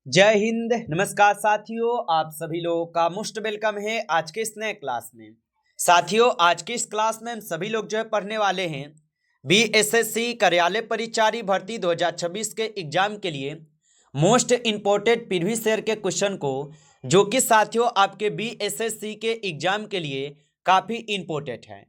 जय हिंद। नमस्कार साथियों, आप सभी लोगों का मोस्ट वेलकम है आज के इस नए क्लास में। साथियों, आज की इस क्लास में हम सभी लोग जो है पढ़ने वाले हैं बीएसएससी कार्यालय परिचारी भर्ती 2026 के एग्जाम के लिए मोस्ट इंपोर्टेंट प्रीवियस ईयर के क्वेश्चन को, जो कि साथियों आपके बीएसएससी के एग्जाम के लिए काफ़ी इंपॉर्टेंट है।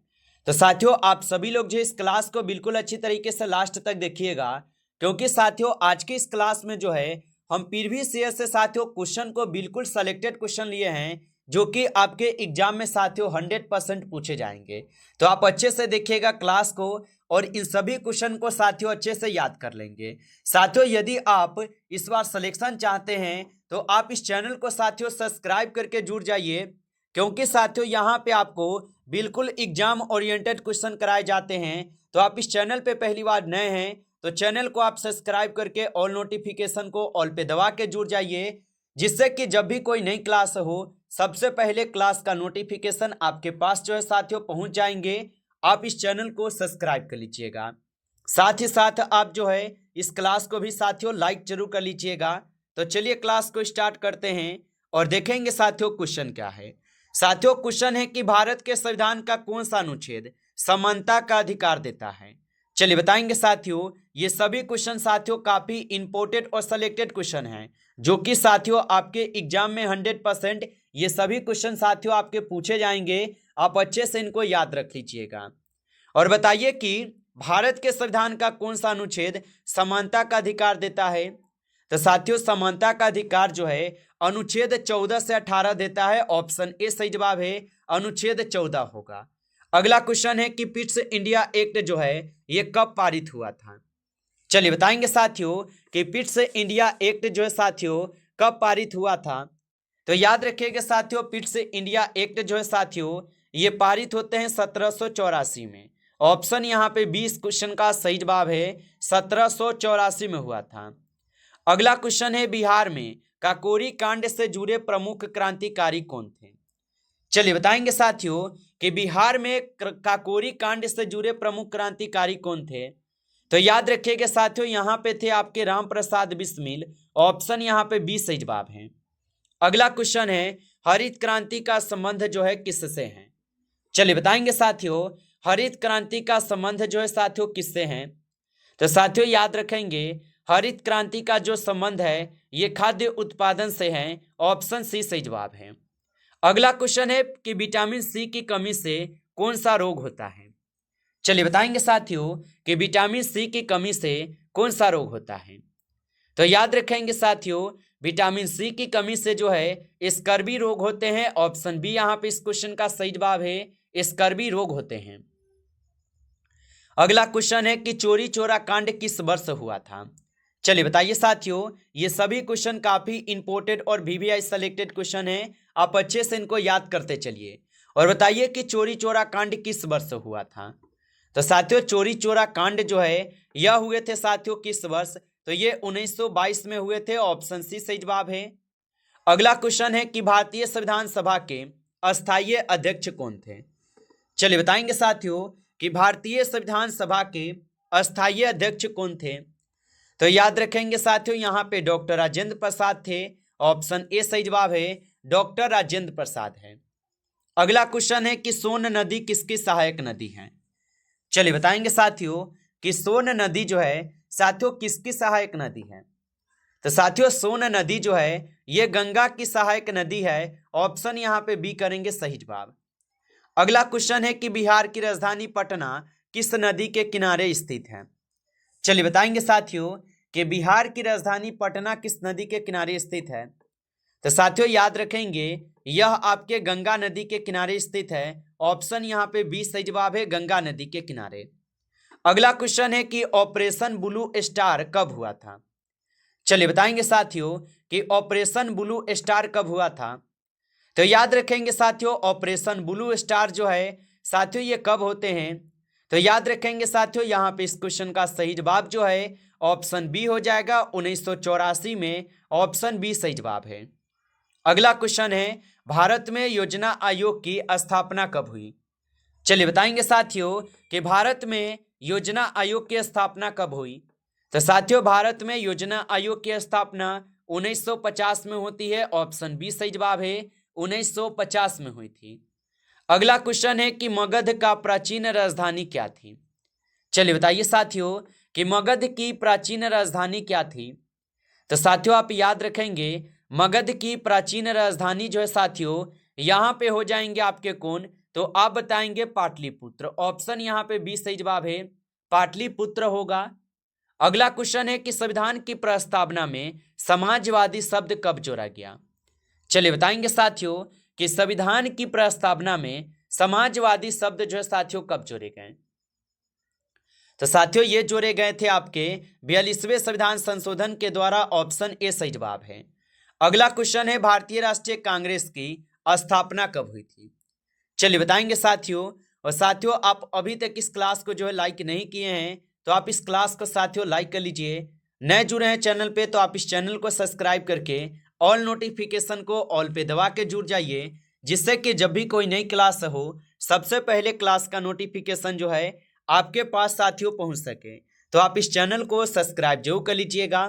तो साथियों, आप सभी लोग जो इस क्लास को बिल्कुल अच्छी तरीके से लास्ट तक देखिएगा, क्योंकि साथियों आज की इस क्लास में जो है हम प्रीवियस ईयर से साथियों क्वेश्चन को बिल्कुल सेलेक्टेड क्वेश्चन लिए हैं, जो कि आपके एग्जाम में साथियों 100% पूछे जाएंगे। तो आप अच्छे से देखिएगा क्लास को और इन सभी क्वेश्चन को साथियों अच्छे से याद कर लेंगे। साथियों, यदि आप इस बार सिलेक्शन चाहते हैं तो आप इस चैनल को साथियों सब्सक्राइब करके जुड़ जाइए, क्योंकि साथियों यहाँ पे आपको बिल्कुल एग्जाम ओरिएंटेड क्वेश्चन कराए जाते हैं। तो आप इस चैनल पे पहली बार नए हैं तो चैनल को आप सब्सक्राइब करके ऑल नोटिफिकेशन को ऑल पे दबा के जुड़ जाइए, जिससे कि जब भी कोई नई क्लास हो सबसे पहले क्लास का नोटिफिकेशन आपके पास जो है साथियों पहुंच जाएंगे। आप इस चैनल को सब्सक्राइब कर लीजिएगा। साथ ही साथ आप जो है इस क्लास को भी साथियों लाइक जरूर कर लीजिएगा। तो चलिए क्लास को स्टार्ट करते हैं और देखेंगे साथियों क्वेश्चन क्या है। साथियों, क्वेश्चन है कि भारत के संविधान का कौन सा अनुच्छेद समानता का अधिकार देता है। चलिए बताएंगे साथियों। ये सभी क्वेश्चन साथियों काफी इंपोर्टेंट और सिलेक्टेड क्वेश्चन हैं, जो कि साथियों आपके एग्जाम में 100% ये सभी क्वेश्चन साथियों आपके पूछे जाएंगे। आप अच्छे से इनको याद रख लीजिएगा और बताइए कि भारत के संविधान का कौन सा अनुच्छेद समानता का अधिकार देता है। तो साथियों, समानता का अधिकार जो है अनुच्छेद 14 से 18 देता है। ऑप्शन ए सही जवाब है, अनुच्छेद 14 होगा। अगला क्वेश्चन है कि पिट्स इंडिया एक्ट जो है ये कब पारित हुआ था। चलिए बताएंगे साथियों कि पिट्स इंडिया एक्ट जो है साथियों कब पारित हुआ था। तो याद रखिएगा साथियों, पिट्स इंडिया एक्ट जो है साथियों ये पारित होते हैं 1784 में। ऑप्शन यहाँ पे 20 क्वेश्चन का सही जवाब है, 1784 में हुआ था। अगला क्वेश्चन है बिहार में काकोरी कांड से जुड़े प्रमुख क्रांतिकारी कौन थे। चलिए बताएंगे साथियों कि बिहार में काकोरी कांड से जुड़े प्रमुख क्रांतिकारी कौन थे। तो याद रखिएगा साथियों, यहाँ पे थे आपके राम प्रसाद बिस्मिल। ऑप्शन यहाँ पे 20 सही जवाब है। अगला क्वेश्चन है हरित क्रांति का संबंध जो है किससे है। चलिए बताएंगे साथियों, हरित क्रांति का संबंध जो है साथियों किससे है। तो साथियों याद रखेंगे, हरित क्रांति का जो संबंध है ये खाद्य उत्पादन से है। ऑप्शन सी सही जवाब है। अगला क्वेश्चन है कि विटामिन सी की कमी से कौन सा रोग होता है। चलिए बताएंगे साथियों कि विटामिन सी की कमी से कौन सा रोग होता है। तो याद रखेंगे साथियों, विटामिन सी की कमी से जो है स्कर्वी रोग होते हैं। ऑप्शन बी यहाँ पे इस क्वेश्चन का सही जवाब है, स्कर्वी रोग होते हैं। अगला क्वेश्चन है कि चोरी चोरा कांड किस वर्ष हुआ था। चलिए बताइए साथियों, ये सभी क्वेश्चन काफी इंपोर्टेंट और वीवीआई सेलेक्टेड क्वेश्चन है। आप अच्छे से इनको याद करते चलिए और बताइए कि चोरी चोरा कांड किस वर्ष हुआ था। तो साथियों, चोरी चोरा कांड जो है यह हुए थे साथियों किस वर्ष। तो ये 1922 में हुए थे। ऑप्शन सी सही जवाब है। अगला क्वेश्चन है कि भारतीय संविधान सभा के अस्थायी अध्यक्ष कौन थे। चलिए बताएंगे साथियों कि भारतीय संविधान सभा के अस्थायी अध्यक्ष कौन थे। तो याद रखेंगे साथियों, यहाँ पे डॉक्टर राजेंद्र प्रसाद थे। ऑप्शन ए सही जवाब है, डॉक्टर राजेंद्र प्रसाद है। अगला क्वेश्चन है कि सोन नदी किसकी सहायक नदी है। चलिए बताएंगे साथियों कि सोन नदी जो है साथियों किसकी सहायक नदी है। तो साथियों, सोन नदी जो है ये गंगा की सहायक नदी है। ऑप्शन यहाँ पे बी करेंगे सही जवाब। अगला क्वेश्चन है कि बिहार की राजधानी पटना किस नदी के किनारे स्थित है। चलिए बताएंगे साथियों कि बिहार की राजधानी पटना किस नदी के किनारे स्थित है। तो साथियों याद रखेंगे, यह आपके गंगा नदी के किनारे स्थित है। ऑप्शन यहाँ पे बी सही जवाब है, गंगा नदी के किनारे। अगला क्वेश्चन है कि ऑपरेशन ब्लू स्टार कब हुआ था। चलिए बताएंगे साथियों कि ऑपरेशन ब्लू स्टार कब हुआ था। तो याद रखेंगे साथियों, ऑपरेशन ब्लू स्टार जो है साथियों ये कब होते हैं। तो याद रखेंगे साथियों, यहाँ पे इस क्वेश्चन का सही जवाब जो है ऑप्शन बी हो जाएगा, 1984 में। ऑप्शन बी सही जवाब है। अगला क्वेश्चन है भारत में योजना आयोग की स्थापना कब हुई। चलिए बताएंगे साथियों कि भारत में योजना आयोग की स्थापना कब हुई। तो साथियों, भारत में योजना आयोग की स्थापना 1950 में होती है, ऑप्शन बी सही जवाब है, 1950 में हुई थी। अगला क्वेश्चन है कि मगध का प्राचीन राजधानी क्या थी। चलिए बताइए साथियों कि मगध की प्राचीन राजधानी क्या थी। तो साथियों आप याद रखेंगे मगध की प्राचीन राजधानी जो है साथियों यहां पे हो जाएंगे आपके कौन, तो आप बताएंगे पाटलिपुत्र। ऑप्शन यहां पे बी सही जवाब है, पाटलिपुत्र होगा। अगला क्वेश्चन है कि संविधान की प्रस्तावना में समाजवादी शब्द कब जोड़ा गया। चलिए बताएंगे साथियों कि संविधान की प्रस्तावना में समाजवादी शब्द जो है साथियों कब जोड़े गए। तो साथियों ये जोड़े गए थे आपके 42वें संविधान संशोधन के द्वारा, ऑप्शन ए सही जवाब है। अगला क्वेश्चन है भारतीय राष्ट्रीय कांग्रेस की स्थापना कब हुई थी। चलिए बताएंगे साथियों। और साथियों आप अभी तक इस क्लास को जो है लाइक नहीं किए हैं तो आप इस क्लास को साथियों लाइक कर लीजिए। नए जुड़े हैं चैनल पे तो आप इस चैनल को सब्सक्राइब करके ऑल नोटिफिकेशन को ऑल पे दबा के जुड़ जाइए, जिससे कि जब भी कोई नई क्लास हो सबसे पहले क्लास का नोटिफिकेशन जो है आपके पास साथियों पहुंच सके। तो आप इस चैनल को सब्सक्राइब जरूर कर लीजिएगा।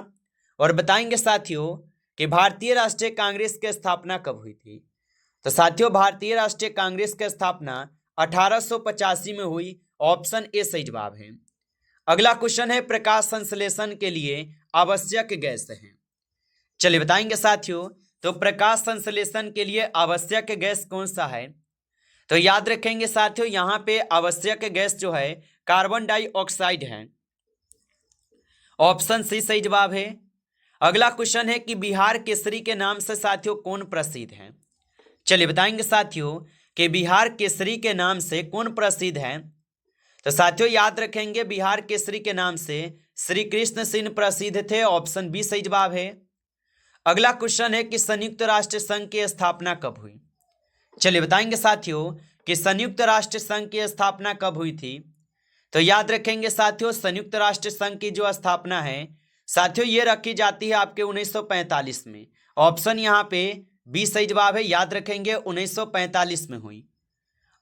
और बताएंगे साथियों कि भारतीय राष्ट्रीय कांग्रेस की स्थापना कब हुई थी। तो साथियों भारतीय राष्ट्रीय कांग्रेस की स्थापना 1885 में हुई, ऑप्शन ए सही जवाब है। अगला क्वेश्चन है प्रकाश संश्लेषण के लिए आवश्यक गैस है। चलिए बताएंगे साथियों तो प्रकाश संश्लेषण के लिए आवश्यक गैस कौन सा है। तो याद रखेंगे साथियों यहां पे आवश्यक गैस जो है कार्बन डाइऑक्साइड है, ऑप्शन सी सही जवाब है। अगला क्वेश्चन है कि बिहार केसरी के नाम से साथियों कौन प्रसिद्ध है। चलिए बताएंगे साथियों कि बिहार केसरी के नाम से कौन प्रसिद्ध है। तो साथियों याद रखेंगे बिहार केसरी के नाम से श्री कृष्ण सिंह प्रसिद्ध थे, ऑप्शन बी सही जवाब है। अगला क्वेश्चन है कि संयुक्त राष्ट्र संघ की स्थापना कब हुई। चलिए बताएंगे साथियों कि संयुक्त राष्ट्र संघ की स्थापना कब हुई थी। तो याद रखेंगे साथियों संयुक्त राष्ट्र संघ की जो स्थापना है साथियों ये रखी जाती है आपके 1945 में, ऑप्शन यहाँ पे बी सही जवाब है। याद रखेंगे 1945 में हुई।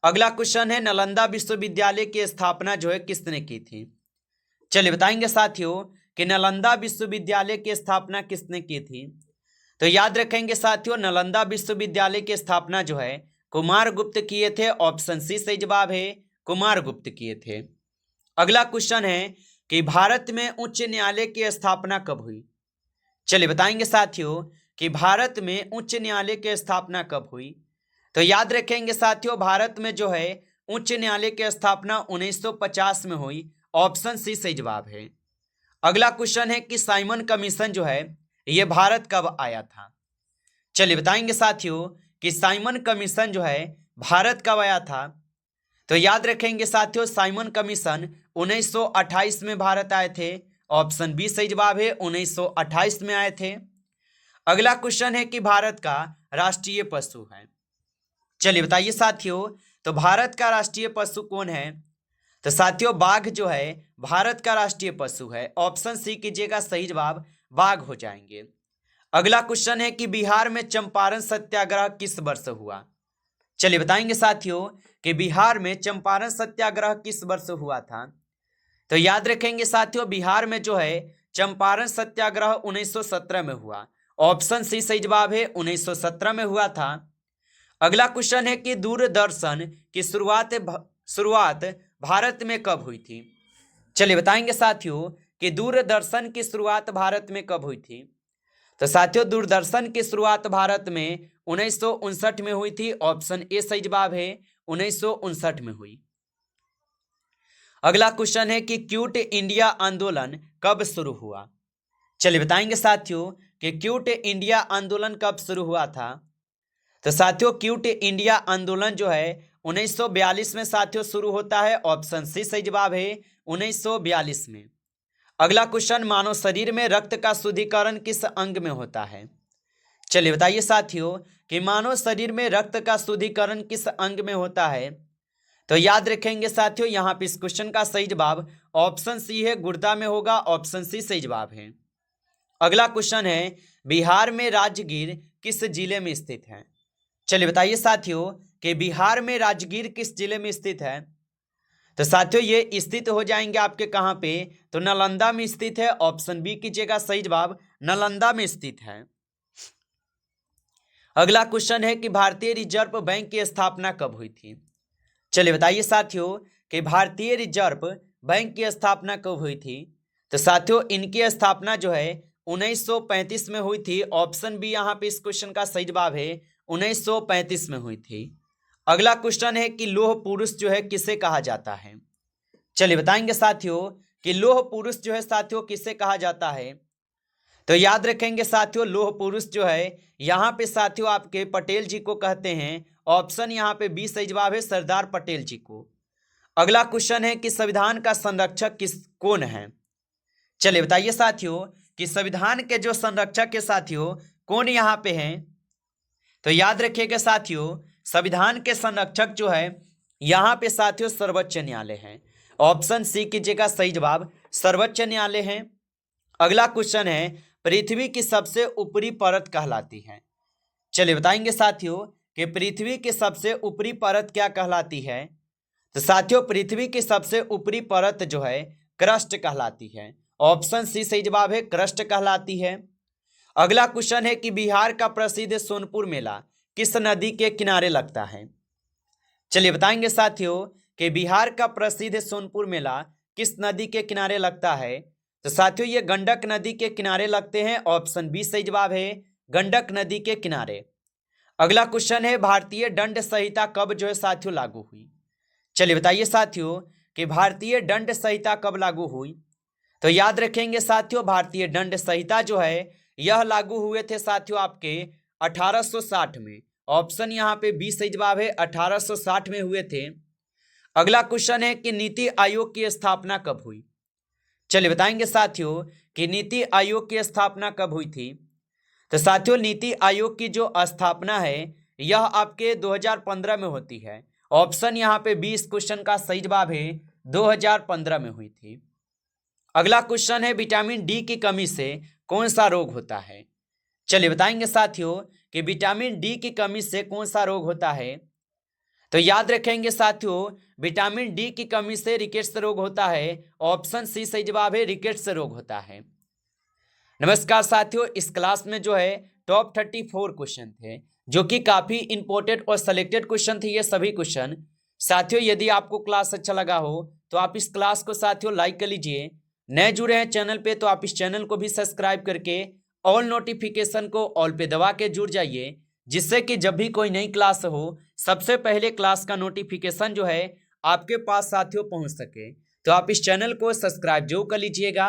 अगला क्वेश्चन है नालंदा विश्वविद्यालय की स्थापना जो है किसने की थी। चलिए बताएंगे साथियों कि नालंदा विश्वविद्यालय की स्थापना किसने की थी। तो याद रखेंगे साथियों नालंदा विश्वविद्यालय की स्थापना जो है कुमारगुप्त किए थे, ऑप्शन सी सही जवाब है, कुमारगुप्त किए थे। अगला क्वेश्चन है कि भारत में उच्च न्यायालय की स्थापना कब हुई। चलिए बताएंगे साथियों कि भारत में उच्च न्यायालय की स्थापना कब हुई। तो याद रखेंगे साथियों भारत में जो है उच्च न्यायालय की स्थापना 1950 में हुई, ऑप्शन सी सही जवाब है। अगला क्वेश्चन है कि साइमन कमीशन जो है यह भारत कब आया था। चलिए बताएंगे साथियों कि साइमन कमीशन जो है भारत कब आया था। तो याद रखेंगे साथियों साइमन कमीशन 1928 में भारत आए थे, ऑप्शन बी सही जवाब है, 1928 में आए थे। अगला क्वेश्चन है कि भारत का राष्ट्रीय पशु है। चलिए बताइए साथियों तो भारत का राष्ट्रीय पशु कौन है। तो साथियों बाघ जो है भारत का राष्ट्रीय पशु है, ऑप्शन सी कीजिएगा सही जवाब बाघ हो जाएंगे। अगला क्वेश्चन है कि बिहार में चंपारण सत्याग्रह किस वर्ष हुआ। चलिए बताएंगे साथियों कि बिहार में चंपारण सत्याग्रह किस वर्ष हुआ था। तो याद रखेंगे साथियों बिहार में जो है चंपारण सत्याग्रह 1917 में हुआ, ऑप्शन सी सही जवाब है, 1917 में हुआ था। अगला क्वेश्चन है कि दूरदर्शन की शुरुआत भारत में कब हुई थी। चलिए बताएंगे साथियों कि दूरदर्शन की शुरुआत भारत में कब हुई थी। तो साथियों दूरदर्शन की शुरुआत भारत में 1959 में हुई थी, ऑप्शन ए सही जवाब है, 1959 में हुई। अगला क्वेश्चन है कि क्विट इंडिया आंदोलन कब शुरू हुआ। चलिए बताएंगे साथियों कि क्विट इंडिया आंदोलन कब शुरू हुआ था। तो साथियों क्विट इंडिया आंदोलन जो है 1942 में साथियों शुरू होता है, ऑप्शन सी सही जवाब है, 1942 में। अगला क्वेश्चन मानव शरीर में रक्त का शुद्धिकरण किस अंग में होता है। चलिए बताइए साथियों कि मानव शरीर में रक्त का शुद्धिकरण किस अंग में होता है। तो याद रखेंगे साथियों यहाँ पे इस क्वेश्चन का सही जवाब ऑप्शन सी है, गुर्दा में होगा, ऑप्शन सी सही जवाब है। अगला क्वेश्चन है बिहार में राजगीर किस जिले में स्थित है। चलिए बताइए साथियों कि बिहार में राजगीर किस जिले में स्थित है। तो साथियों ये स्थित हो जाएंगे आपके कहाँ पे, तो नालंदा में स्थित है, ऑप्शन बी कीजिएगा सही जवाब नालंदा में स्थित है। अगला क्वेश्चन है कि भारतीय रिजर्व बैंक की स्थापना कब हुई थी। चलिए बताइए साथियों कि भारतीय रिजर्व बैंक की स्थापना कब हुई थी। तो साथियों इनकी स्थापना जो है 1935 में हुई थी। ऑप्शन बी यहाँ पे इस क्वेश्चन का सही जवाब है, 1935 में हुई थी। अगला क्वेश्चन है कि लौह पुरुष जो है किसे कहा जाता है। चलिए बताएंगे साथियों कि लौह पुरुष जो है साथियों किसे कहा जाता है। तो याद रखेंगे साथियों लौह पुरुष जो है यहाँ पे साथियों आपके पटेल जी को कहते हैं। ऑप्शन यहाँ पे बी सही जवाब है, सरदार पटेल जी को। अगला क्वेश्चन है कि संविधान का संरक्षक कौन है। चलिए बताइए साथियों कि संविधान के जो संरक्षक के साथियों कौन यहाँ पे हैं। तो याद रखिएगा साथियों संविधान के संरक्षक जो है यहाँ पे साथियों सर्वोच्च न्यायालय है। ऑप्शन सी कीजिएगा सही जवाब, सर्वोच्च न्यायालय है। अगला क्वेश्चन है पृथ्वी की सबसे ऊपरी परत कहलाती है। चलिए बताएंगे साथियों कि पृथ्वी की सबसे ऊपरी परत क्या कहलाती है। तो साथियों पृथ्वी की सबसे ऊपरी परत जो है क्रस्ट कहलाती है। ऑप्शन सी सही जवाब है, क्रस्ट कहलाती है। अगला क्वेश्चन है कि बिहार का प्रसिद्ध सोनपुर मेला किस नदी के किनारे लगता है। चलिए बताएंगे साथियों कि बिहार का प्रसिद्ध सोनपुर मेला किस नदी के किनारे लगता है। तो साथियों ये गंडक नदी के किनारे लगते हैं। ऑप्शन बी सही जवाब है, गंडक नदी के किनारे। अगला क्वेश्चन है भारतीय दंड संहिता कब जो है साथियों लागू हुई। चलिए बताइए साथियों कि भारतीय दंड संहिता कब लागू हुई। तो याद रखेंगे साथियों भारतीय दंड संहिता जो है यह लागू हुए थे साथियों आपके 1860 में। ऑप्शन यहाँ पे बी सही जवाब है, 1860 में हुए थे। अगला क्वेश्चन है कि नीति आयोग की स्थापना कब हुई। चलिए बताएंगे साथियों कि नीति आयोग की स्थापना कब हुई थी। तो साथियों नीति आयोग की जो स्थापना है यह आपके 2015 में होती है। ऑप्शन यहाँ पे 20 क्वेश्चन का सही जवाब है, 2015 में हुई थी। अगला क्वेश्चन है विटामिन डी की कमी से कौन सा रोग होता है। चलिए बताएंगे साथियों कि विटामिन डी की कमी से कौन सा रोग होता है। तो याद रखेंगे साथियों विटामिन डी की कमी से रिकेट्स रोग होता है। ऑप्शन सी सही जवाब है, रिकेट्स रोग होता है। नमस्कार साथियों इस क्लास में जो है टॉप 34 क्वेश्चन थे जो कि काफी इंपॉर्टेंट और सिलेक्टेड क्वेश्चन थे ये सभी क्वेश्चन। साथियों यदि आपको क्लास अच्छा लगा हो तो आप इस क्लास को साथियों लाइक कर लीजिए। नए जुड़े हैं चैनल पे तो आप इस चैनल को भी सब्सक्राइब करके ऑल नोटिफिकेशन को ऑल पे दबा के जुड़ जाइए, जिससे कि जब भी कोई नई क्लास हो सबसे पहले क्लास का नोटिफिकेशन जो है आपके पास साथियों पहुंच सके। तो आप इस चैनल को सब्सक्राइब जरूर कर लीजिएगा।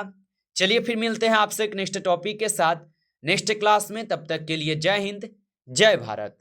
चलिए फिर मिलते हैं आपसे एक नेक्स्ट टॉपिक के साथ नेक्स्ट क्लास में। तब तक के लिए जय हिंद, जय भारत।